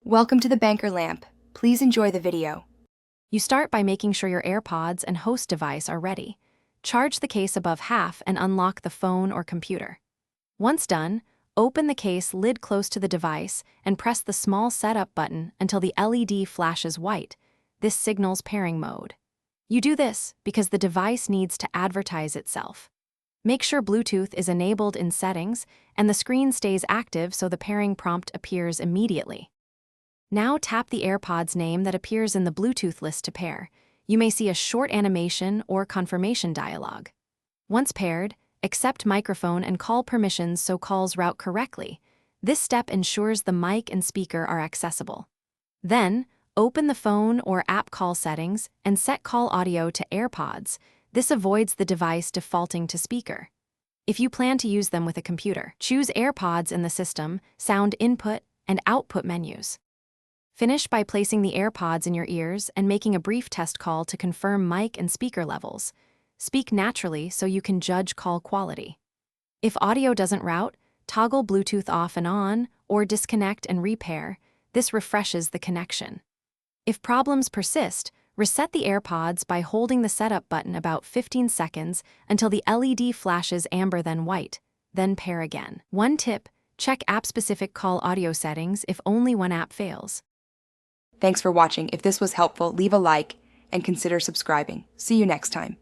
Welcome to the Banker Lamp. Please enjoy the video. You start by making sure your Airpods and host device are ready. Charge the case above half and unlock the phone or computer. Once done, open the case lid close to the device and press the small setup button until the LED flashes white. This signals pairing mode. You do this because the device needs to advertise itself. Make sure Bluetooth is enabled in settings and the screen stays active so the pairing prompt appears immediately. Now tap the Airpods name that appears in the Bluetooth list to pair. You may see a short animation or confirmation dialog. Once paired, accept microphone and call permissions so calls route correctly. This step ensures the mic and speaker are accessible. Then, open the phone or app call settings and set call audio to Airpods. This avoids the device defaulting to speaker. If you plan to use them with a computer, choose Airpods in the system, sound input, and output menus. Finish by placing the Airpods in your ears and making a brief test call to confirm mic and speaker levels. Speak naturally so you can judge call quality. If audio doesn't route, toggle Bluetooth off and on or disconnect and repair. This refreshes the connection. If problems persist, reset the Airpods by holding the setup button about 15 seconds until the LED flashes amber then white, then pair again. One tip, check app-specific call audio settings if only one app fails. Thanks for watching. If this was helpful, leave a like and consider subscribing. See you next time.